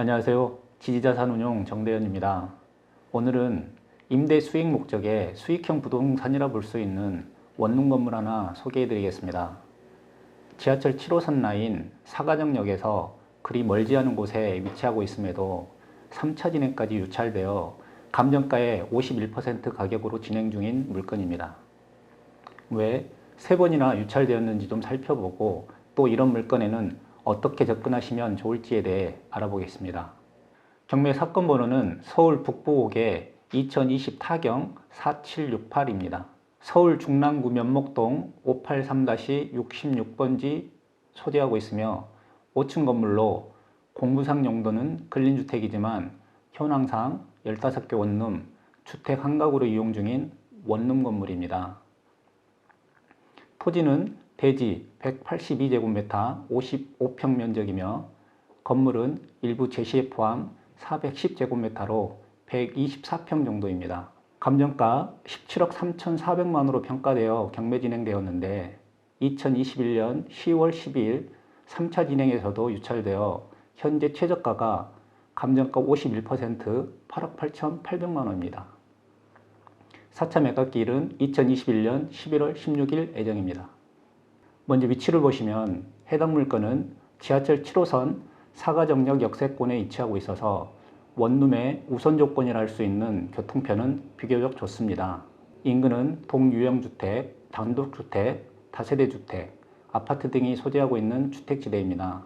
안녕하세요. 지지자산운용 정대현입니다. 오늘은 임대 수익 목적의 수익형 부동산이라 볼 수 있는 원룸 건물 하나 소개해 드리겠습니다. 지하철 7호선 라인 사가정역에서 그리 멀지 않은 곳에 위치하고 있음에도 3차 진행까지 유찰되어 감정가의 51% 가격으로 진행 중인 물건입니다. 왜 3번이나 유찰되었는지 좀 살펴보고 또 이런 물건에는 어떻게 접근하시면 좋을지에 대해 알아보겠습니다. 경매 사건 번호는 서울 북부옥의 2020 타경 4768입니다. 서울 중랑구 면목동 583-66번지 소재하고 있으며 5층 건물로 공부상 용도는 근린주택이지만 현황상 15개 원룸, 주택 한 가구로 이용 중인 원룸 건물입니다. 토지는 대지 182제곱미터 55평 면적이며 건물은 일부 제시에 포함 410제곱미터로 124평 정도입니다. 감정가 17억 3,400만원으로 평가되어 경매 진행되었는데 2021년 10월 12일 3차 진행에서도 유찰되어 현재 최저가가 감정가 51% 8억 8,800만원입니다. 4차 매각기일은 2021년 11월 16일 예정입니다. 먼저 위치를 보시면 해당 물건은 지하철 7호선 사가정역 역세권에 위치하고 있어서 원룸의 우선 조건이라 할 수 있는 교통편은 비교적 좋습니다. 인근은 동유형주택, 단독주택, 다세대주택, 아파트 등이 소재하고 있는 주택지대입니다.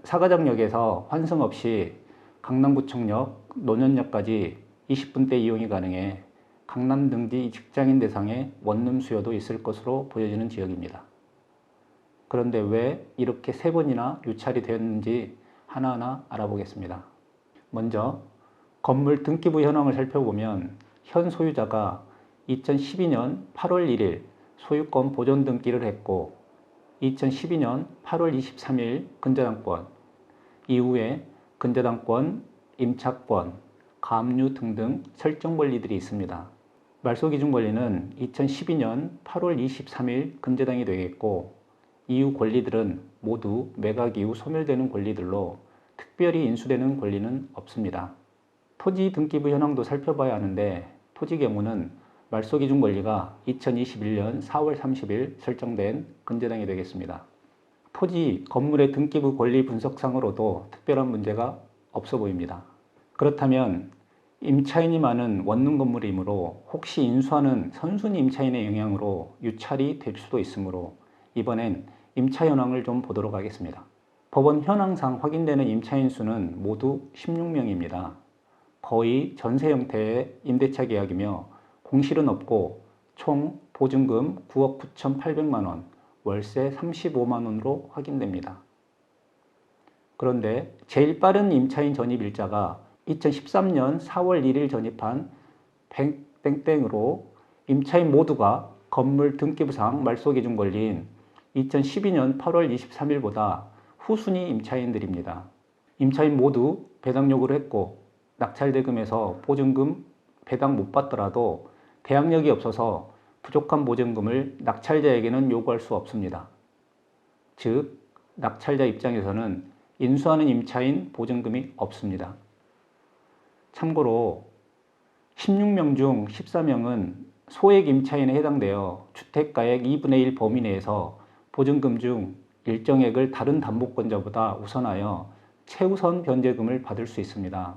사가정역에서 환승 없이 강남구청역, 노년역까지 20분대 이용이 가능해 강남 등지 직장인 대상의 원룸 수요도 있을 것으로 보여지는 지역입니다. 그런데 왜 이렇게 3번이나 유찰이 되었는지 하나하나 알아보겠습니다. 먼저 건물 등기부 현황을 살펴보면 현 소유자가 2012년 8월 1일 소유권 보존 등기를 했고 2012년 8월 23일 근저당권, 이후에 근저당권, 임차권, 가압류 등등 설정 권리들이 있습니다. 말소기준 권리는 2012년 8월 23일 근저당이 되겠고 이후 권리들은 모두 매각 이후 소멸되는 권리들로 특별히 인수되는 권리는 없습니다. 토지 등기부 현황도 살펴봐야 하는데 토지 경우는 말소기준 권리가 2021년 4월 30일 설정된 근저당이 되겠습니다. 토지, 건물의 등기부 권리 분석상으로도 특별한 문제가 없어 보입니다. 그렇다면 임차인이 많은 원룸 건물이므로 혹시 인수하는 선순위 임차인의 영향으로 유찰이 될 수도 있으므로 이번엔 임차 현황을 좀 보도록 하겠습니다. 법원 현황상 확인되는 임차인 수는 모두 16명입니다. 거의 전세 형태의 임대차 계약이며 공실은 없고 총 보증금 9억 9,800만원, 월세 35만원으로 확인됩니다. 그런데 제일 빠른 임차인 전입 일자가 2013년 4월 1일 전입한 땡땡으로 임차인 모두가 건물 등기부상 말소기준 권리인 2012년 8월 23일보다 후순위 임차인들입니다. 임차인 모두 배당 요구를 했고 낙찰대금에서 보증금 배당 못 받더라도 대항력이 없어서 부족한 보증금을 낙찰자에게는 요구할 수 없습니다. 즉 낙찰자 입장에서는 인수하는 임차인 보증금이 없습니다. 참고로 16명 중 14명은 소액 임차인에 해당되어 주택가액 2분의 1 범위 내에서 보증금 중 일정액을 다른 담보권자보다 우선하여 최우선 변제금을 받을 수 있습니다.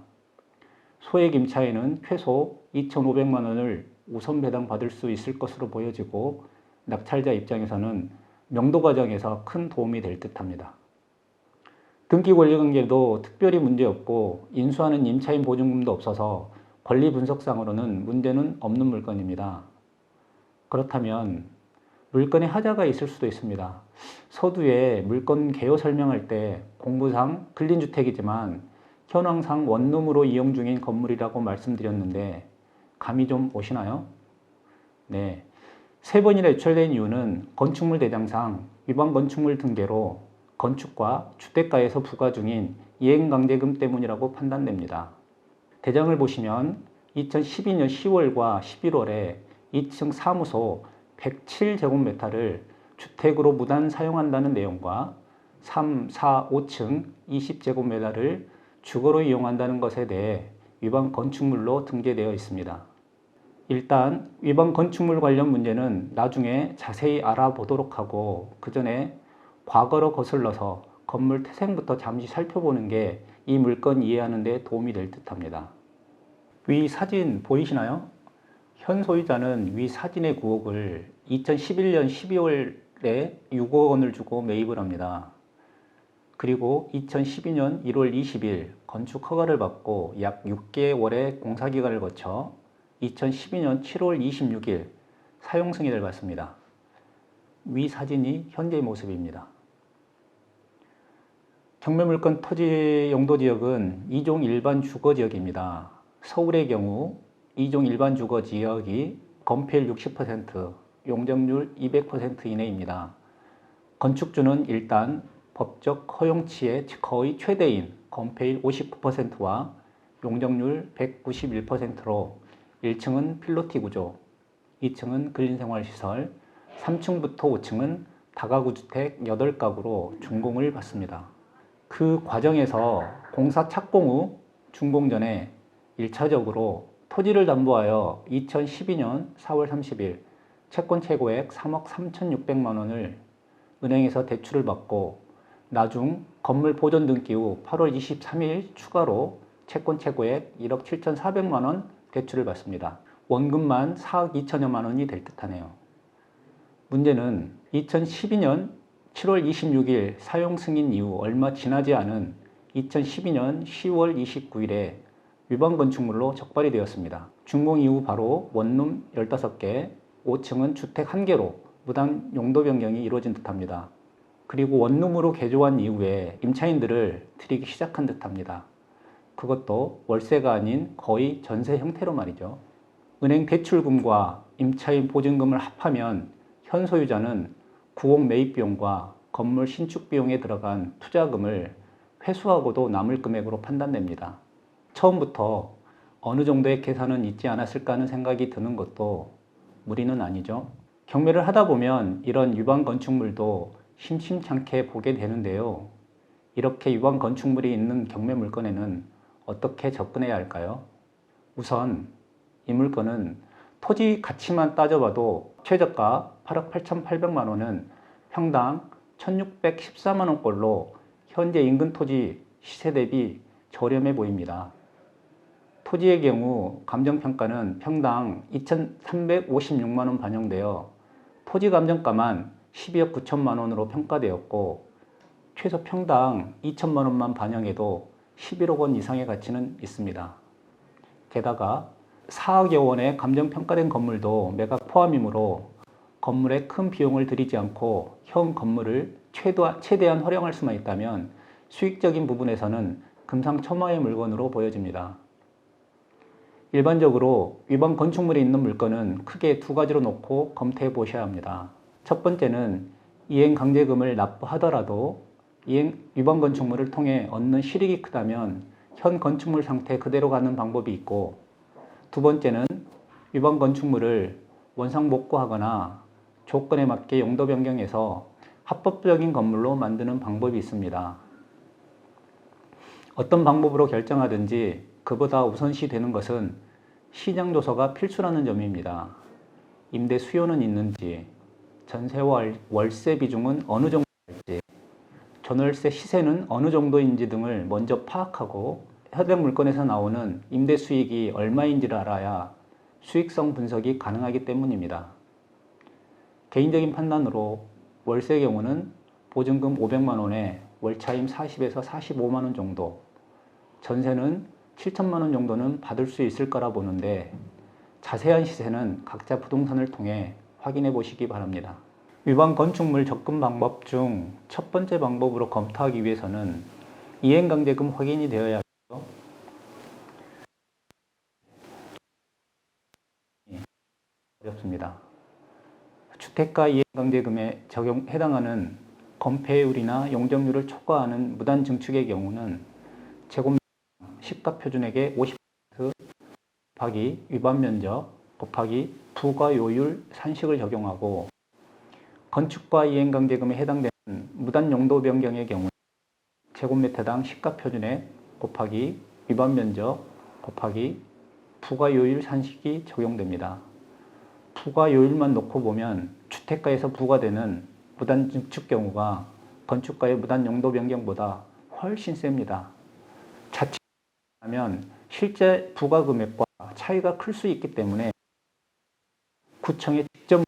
소액 임차인은 최소 2,500만 원을 우선 배당받을 수 있을 것으로 보여지고 낙찰자 입장에서는 명도 과정에서 큰 도움이 될 듯합니다. 등기 권리 관계도 특별히 문제없고 인수하는 임차인 보증금도 없어서 권리 분석상으로는 문제는 없는 물건입니다. 그렇다면 물건에 하자가 있을 수도 있습니다. 서두에 물건 개요 설명할 때 공부상 근린주택이지만 현황상 원룸으로 이용 중인 건물이라고 말씀드렸는데 감이 좀 오시나요? 네, 3번이나 유찰된 이유는 건축물 대장상 위반 건축물 등재로 건축과 주택가에서 부과 중인 이행강제금 때문이라고 판단됩니다. 대장을 보시면 2012년 10월과 11월에 2층 사무소 107제곱미터를 주택으로 무단 사용한다는 내용과 3, 4, 5층 20제곱미터를 주거로 이용한다는 것에 대해 위반 건축물로 등재되어 있습니다. 일단 위반 건축물 관련 문제는 나중에 자세히 알아보도록 하고 그 전에 과거로 거슬러서 건물 태생부터 잠시 살펴보는 게 이 물건 이해하는 데 도움이 될 듯합니다. 위 사진 보이시나요? 현 소유자는 위 사진의 구옥을 2011년 12월에 6억 원을 주고 매입을 합니다. 그리고 2012년 1월 20일 건축 허가를 받고 약 6개월의 공사기간을 거쳐 2012년 7월 26일 사용 승인을 받습니다. 위 사진이 현재의 모습입니다. 경매물건 토지 용도 지역은 2종 일반 주거지역입니다. 서울의 경우 2종 일반 주거지역이 건폐율 60%, 용적률 200% 이내입니다. 건축주는 일단 법적 허용치의 거의 최대인 건폐율 59%와 용적률 191%로 1층은 필로티 구조, 2층은 근린생활시설, 3층부터 5층은 다가구 주택 8가구로 준공을 받습니다. 그 과정에서 공사 착공 후 준공 전에 1차적으로 토지를 담보하여 2012년 4월 30일 채권 최고액 3억 3,600만 원을 은행에서 대출을 받고 나중 건물 보존 등기 후 8월 23일 추가로 채권 최고액 1억 7,400만 원 대출을 받습니다. 원금만 4억 2천여만 원이 될 듯하네요. 문제는 2012년 7월 26일 사용 승인 이후 얼마 지나지 않은 2012년 10월 29일에 위반 건축물로 적발이 되었습니다. 준공 이후 바로 원룸 15개, 5층은 주택 1개로 무단 용도 변경이 이루어진 듯합니다. 그리고 원룸으로 개조한 이후에 임차인들을 들이기 시작한 듯합니다. 그것도 월세가 아닌 거의 전세 형태로 말이죠. 은행 대출금과 임차인 보증금을 합하면 현 소유자는 구옥 매입 비용과 건물 신축 비용에 들어간 투자금을 회수하고도 남을 금액으로 판단됩니다. 처음부터 어느 정도의 계산은 있지 않았을까 하는 생각이 드는 것도 무리는 아니죠. 경매를 하다 보면 이런 위반 건축물도 심심찮게 보게 되는데요. 이렇게 위반 건축물이 있는 경매 물건에는 어떻게 접근해야 할까요? 우선 이 물건은 토지 가치만 따져봐도 최저가 8억 8,800만 원은 평당 1,614만 원꼴로 현재 인근 토지 시세 대비 저렴해 보입니다. 토지의 경우 감정평가는 평당 2,356만 원 반영되어 토지 감정가만 12억 9천만 원으로 평가되었고 최소 평당 2천만 원만 반영해도 11억 원 이상의 가치는 있습니다. 게다가 4억여 원의 감정평가된 건물도 매각 포함이므로 건물에 큰 비용을 들이지 않고 현 건물을 최대한 활용할 수만 있다면 수익적인 부분에서는 금상첨화의 물건으로 보여집니다. 일반적으로 위반 건축물이 있는 물건은 크게 두 가지로 놓고 검토해 보셔야 합니다. 첫 번째는 이행강제금을 납부하더라도 위반 건축물을 통해 얻는 실익이 크다면 현 건축물 상태 그대로 가는 방법이 있고, 두 번째는 위반 건축물을 원상복구하거나 조건에 맞게 용도 변경해서 합법적인 건물로 만드는 방법이 있습니다. 어떤 방법으로 결정하든지 그보다 우선시 되는 것은 시장 조사가 필수라는 점입니다. 임대 수요는 있는지, 전세와 월세 비중은 어느 정도일지, 전월세 시세는 어느 정도인지 등을 먼저 파악하고 해당 물건에서 나오는 임대 수익이 얼마인지를 알아야 수익성 분석이 가능하기 때문입니다. 개인적인 판단으로 월세 경우는 보증금 500만 원에 월차임 40에서 45만 원 정도, 전세는 7천만 원 정도는 받을 수 있을 거라 보는데 자세한 시세는 각자 부동산을 통해 확인해 보시기 바랍니다. 위반 건축물 접근 방법 중 첫 번째 방법으로 검토하기 위해서는 이행강제금 확인이 되어야 하죠. 어렵습니다. 주택가 이행강제금에 해당하는 건폐율이나 용적률을 초과하는 무단 증축의 경우는 제곱미터 시가표준액의 50% 곱하기 위반 면적 곱하기 부과요율 산식을 적용하고, 건축과 이행강제금에 해당되는 무단 용도 변경의 경우 제곱미터당 시가표준액 곱하기 위반 면적 곱하기 부가요율 산식이 적용됩니다. 부가요율만 놓고 보면 주택가에서 부과되는 무단 증축 경우가 건축가의 무단 용도 변경보다 훨씬 셉니다. 자칫하면 실제 부과 금액과 차이가 클 수 있기 때문에 구청에 직접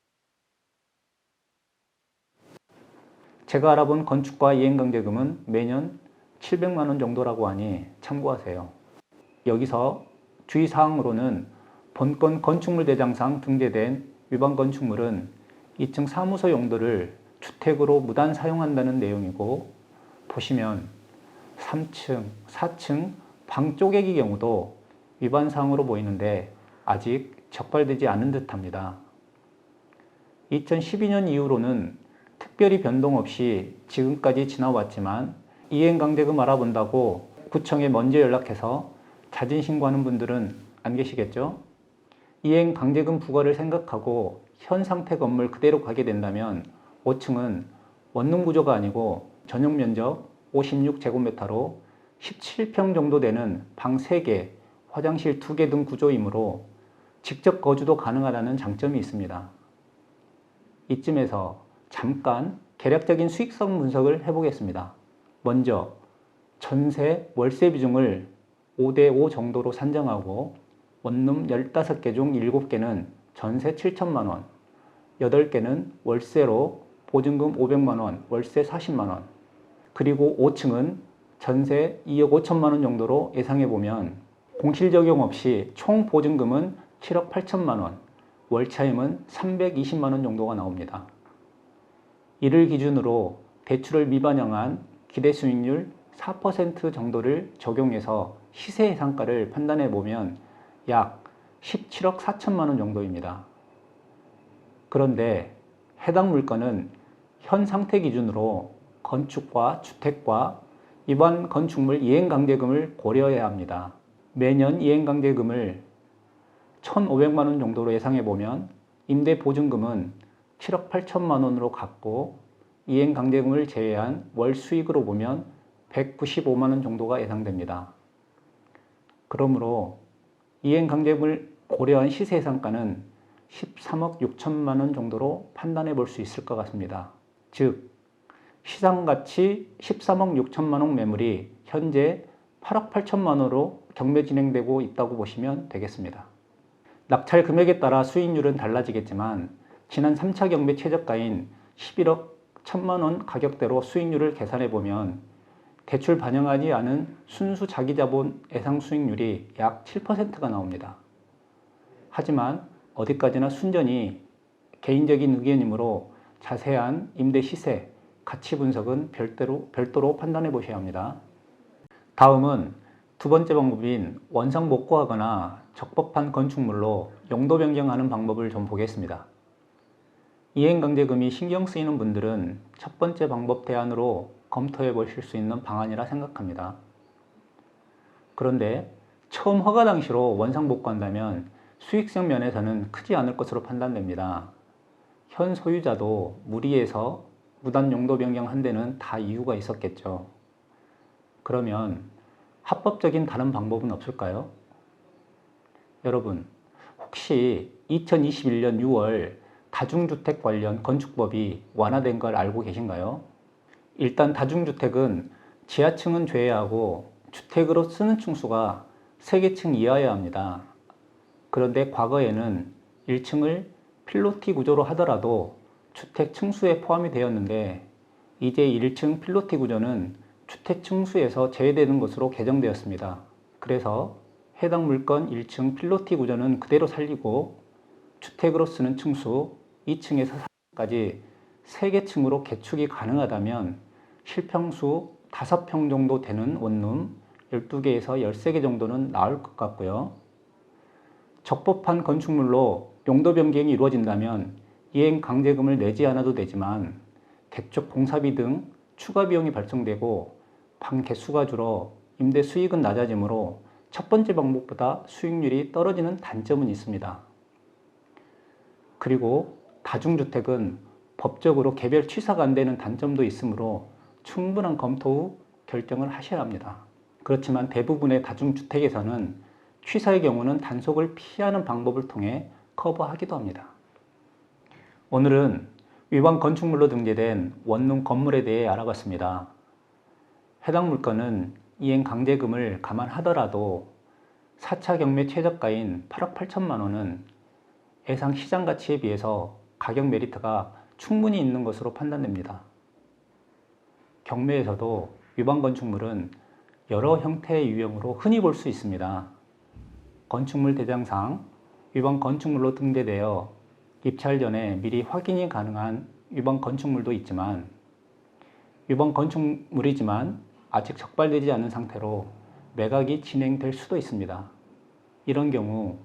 제가 알아본 건축과 이행강제금은 매년 700만 원 정도라고 하니 참고하세요. 여기서 주의사항으로는 본건 건축물 대장상 등재된 위반 건축물은 2층 사무소 용도를 주택으로 무단 사용한다는 내용이고, 보시면 3층, 4층 방 쪼개기 경우도 위반 사항으로 보이는데 아직 적발되지 않은 듯합니다. 2012년 이후로는 특별히 변동 없이 지금까지 지나왔지만 이행강제금 알아본다고 구청에 먼저 연락해서 자진 신고하는 분들은 안 계시겠죠? 이행강제금 부과를 생각하고 현 상태 건물 그대로 가게 된다면 5층은 원룸 구조가 아니고 전용 면적 56제곱미터로 17평 정도 되는 방 3개, 화장실 2개 등 구조이므로 직접 거주도 가능하다는 장점이 있습니다. 이쯤에서 잠깐 계략적인 수익성 분석을 해보겠습니다. 먼저 전세, 월세 비중을 5대5 정도로 산정하고 원룸 15개 중 7개는 전세 7천만 원, 8개는 월세로 보증금 500만 원, 월세 40만 원, 그리고 5층은 전세 2억 5천만 원 정도로 예상해보면 공실 적용 없이 총 보증금은 7억 8천만 원, 월차임은 320만 원 정도가 나옵니다. 이를 기준으로 대출을 미반영한 기대 수익률 4% 정도를 적용해서 시세 예상가를 판단해보면 약 17억 4천만 원 정도입니다. 그런데 해당 물건은 현 상태 기준으로 건축과 주택과 위반 건축물 이행강제금을 고려해야 합니다. 매년 이행강제금을 1,500만 원 정도로 예상해보면 임대보증금은 7억 8천만 원으로 갖고 이행강제금을 제외한 월 수익으로 보면 195만 원 정도가 예상됩니다. 그러므로 이행강제금을 고려한 시세 예상가는 13억 6천만 원 정도로 판단해 볼 수 있을 것 같습니다. 즉 시상가치 13억 6천만 원 매물이 현재 8억 8천만 원으로 경매 진행되고 있다고 보시면 되겠습니다. 낙찰 금액에 따라 수익률은 달라지겠지만 지난 3차 경매 최저가인 11억 1천만 원 가격대로 수익률을 계산해 보면 대출 반영하지 않은 순수 자기자본 예상 수익률이 약 7%가 나옵니다. 하지만 어디까지나 순전히 개인적인 의견이므로 자세한 임대 시세, 가치 분석은 별도로 판단해 보셔야 합니다. 다음은 두 번째 방법인 원상 복구하거나 적법한 건축물로 용도 변경하는 방법을 좀 보겠습니다. 이행강제금이 신경 쓰이는 분들은 첫 번째 방법 대안으로 검토해 보실 수 있는 방안이라 생각합니다. 그런데 처음 허가 당시로 원상 복구한다면 수익성 면에서는 크지 않을 것으로 판단됩니다. 현 소유자도 무리해서 무단 용도 변경한 데는 다 이유가 있었겠죠. 그러면 합법적인 다른 방법은 없을까요? 여러분, 혹시 2021년 6월 다중주택 관련 건축법이 완화된 걸 알고 계신가요? 일단 다중주택은 지하층은 제외하고 주택으로 쓰는 층수가 3개층 이하여야 합니다. 그런데 과거에는 1층을 필로티 구조로 하더라도 주택 층수에 포함이 되었는데 이제 1층 필로티 구조는 주택 층수에서 제외되는 것으로 개정되었습니다. 그래서 해당 물건 1층 필로티 구조는 그대로 살리고 주택으로 쓰는 층수 2층에서 4층까지 3개 층으로 개축이 가능하다면 실평수 5평 정도 되는 원룸 12개에서 13개 정도는 나올 것 같고요. 적법한 건축물로 용도 변경이 이루어진다면 이행 강제금을 내지 않아도 되지만 개축 공사비 등 추가 비용이 발생되고 방 개수가 줄어 임대 수익은 낮아지므로 첫 번째 방법보다 수익률이 떨어지는 단점은 있습니다. 그리고 다중주택은 법적으로 개별 취사가 안 되는 단점도 있으므로 충분한 검토 후 결정을 하셔야 합니다. 그렇지만 대부분의 다중주택에서는 취사의 경우는 단속을 피하는 방법을 통해 커버하기도 합니다. 오늘은 위반 건축물로 등재된 원룸 건물에 대해 알아봤습니다. 해당 물건은 이행 강제금을 감안하더라도 4차 경매 최저가인 8억 8천만 원은 예상 시장 가치에 비해서 가격 메리트가 충분히 있는 것으로 판단됩니다. 경매에서도 위반 건축물은 여러 형태의 유형으로 흔히 볼 수 있습니다. 건축물 대장상 위반 건축물로 등재되어 입찰 전에 미리 확인이 가능한 위반 건축물도 있지만, 위반 건축물이지만 아직 적발되지 않은 상태로 매각이 진행될 수도 있습니다. 이런 경우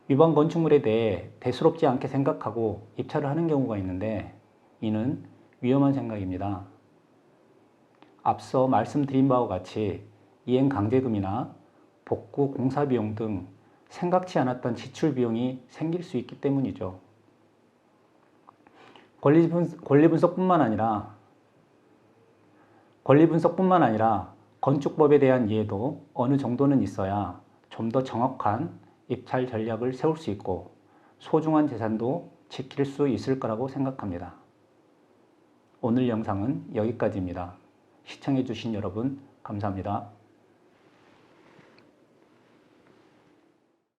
위반 건축물에 대해 대수롭지 않게 생각하고 입찰을 하는 경우가 있는데, 이는 위험한 생각입니다. 앞서 말씀드린 바와 같이 이행 강제금이나 복구 공사 비용 등 생각지 않았던 지출 비용이 생길 수 있기 때문이죠. 권리 분석뿐만 아니라 건축법에 대한 이해도 어느 정도는 있어야 좀 더 정확한 입찰 전략을 세울 수 있고 소중한 재산도 지킬 수 있을 거라고 생각합니다. 오늘 영상은 여기까지입니다. 시청해 주신 여러분 감사합니다.